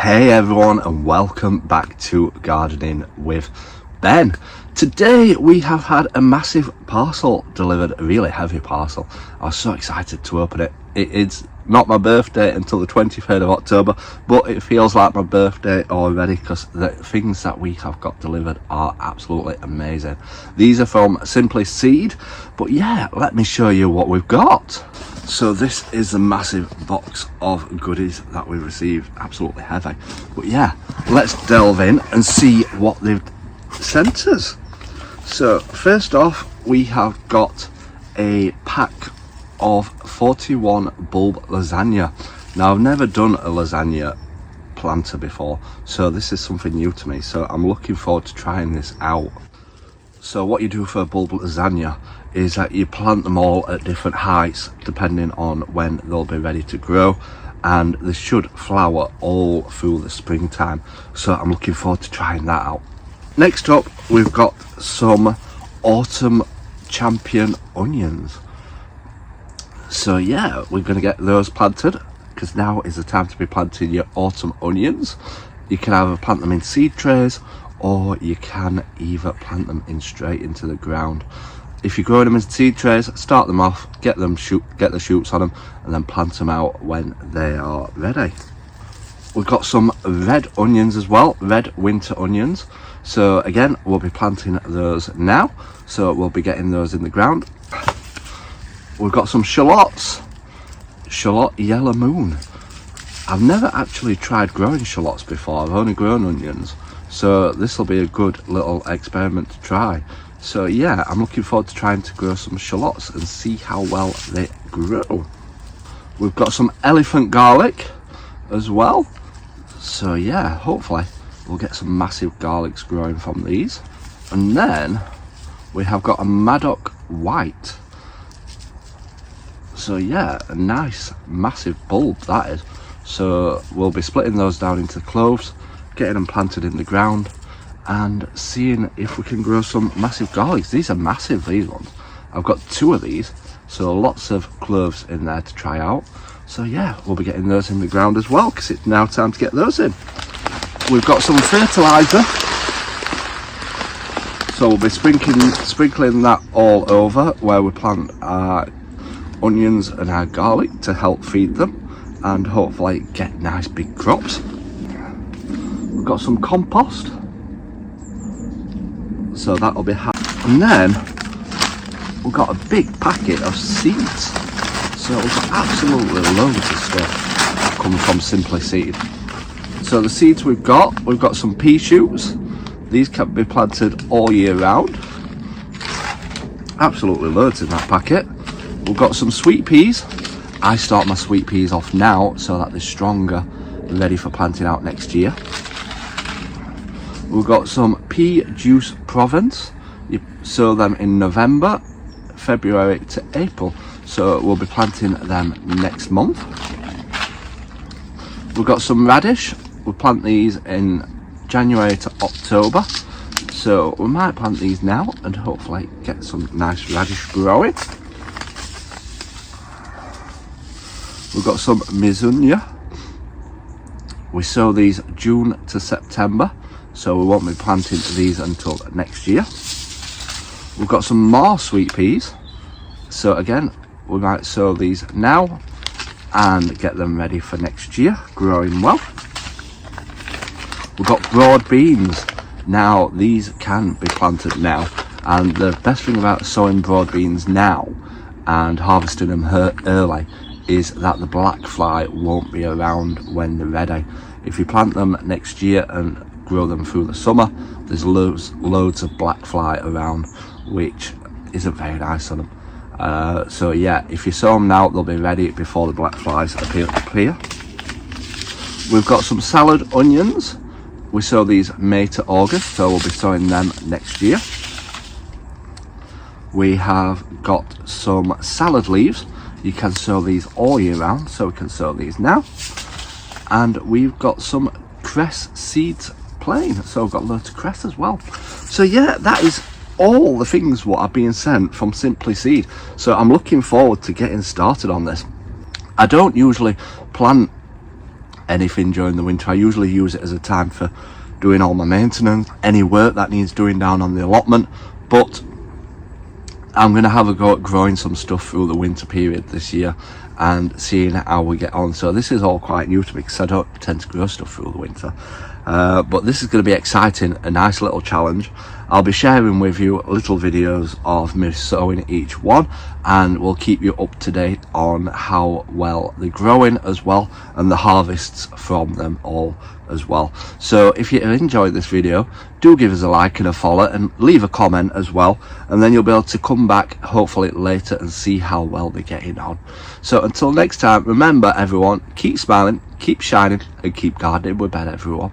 Hey everyone, and welcome back to Gardening with Ben. Today we have had a massive parcel delivered, a really heavy parcel. I was so excited to open it. It's not my birthday until the 23rd of October, but it feels like my birthday already because the things that we have got delivered are absolutely amazing. These are from Simply Seed, but yeah, let me show you what we've got. So this is a massive box of goodies that we received, absolutely heavy. But yeah, let's delve in and see what they've sent us. So first off, we have got a pack of 41 bulb lasagna. Now I've never done a lasagna planter before, so this is something new to me, so I'm looking forward to trying this out. So what you do for a bulb lasagna is that you plant them all at different heights depending on when they'll be ready to grow, and they should flower all through the springtime, so I'm looking forward to trying that out. Next up, we've got some autumn champion onions. So yeah, we're going to get those planted because now is the time to be planting your autumn onions. You can either plant them in seed trays or you can either plant them in straight into the ground. If you're growing them in seed trays, start them off, get the shoots on them, and then plant them out when they are ready. We've got some red onions as well, red winter onions. So again, we'll be planting those now. So we'll be getting those in the ground. We've got some shallots, shallot yellow moon. I've never actually tried growing shallots before, I've only grown onions. So this will be a good little experiment to try. So yeah, I'm looking forward to trying to grow some shallots and see how well they grow. We've got some elephant garlic as well. So yeah, hopefully we'll get some massive garlics growing from these. And then we have got a Maddock white. So yeah, a nice massive bulb that is. So we'll be splitting those down into cloves, getting them planted in the ground, and seeing if we can grow some massive garlics. These are massive, these ones. I've got 2 of these, so lots of cloves in there to try out. So yeah, we'll be getting those in the ground as well because it's now time to get those in. We've got some fertilizer, so we'll be sprinkling that all over where we plant our onions and our garlic to help feed them and hopefully get nice big crops. We've got some compost, so that'll be and then we've got a big packet of seeds. So we've got absolutely loads of stuff coming from Simply Seed. So the seeds we've got some pea shoots. These can be planted all year round. Absolutely loads in that packet. We've got some sweet peas. I start my sweet peas off now so that they're stronger, ready for planting out next year. We've got some pea juice Provence. You sow them in November, February to April. So we'll be planting them next month. We've got some radish. We'll plant these in January to October. So we might plant these now and hopefully get some nice radish growing. We've got some mizunya. We sow these June to September, so we won't be planting these until next year. We've got some more sweet peas. So again, we might sow these now and get them ready for next year, growing well. We've got broad beans. Now these can be planted now, and the best thing about sowing broad beans now and harvesting them early is that the black fly won't be around when they're ready. If you plant them next year and grow them through the summer, there's loads of black fly around, which isn't very nice on them. So yeah, if you sow them now, they'll be ready before the black flies appear. We've got some salad onions. We sow these May to August, so we'll be sowing them next year. We have got some salad leaves. You can sow these all year round, so we can sow these now. And we've got some cress seeds plain, so we've got loads of cress as well. So yeah, that is all the things what are being sent from Simply Seed. So I'm looking forward to getting started on this. I don't usually plant anything during the winter. I usually use it as a time for doing all my maintenance, any work that needs doing down on the allotment, but I'm going to have a go at growing some stuff through the winter period this year and seeing how we get on. So this is all quite new to me because I don't tend to grow stuff through the winter, but this is going to be exciting, a nice little challenge. I'll be sharing with you little videos of me sowing each one, and we'll keep you up to date on how well they're growing as well, and the harvests from them all as well. So if you enjoyed this video, do give us a like and a follow, and leave a comment as well, and then you'll be able to come back hopefully later and see how well they're getting on. So until next time, remember everyone, keep smiling, keep shining, and keep gardening with Ben, everyone.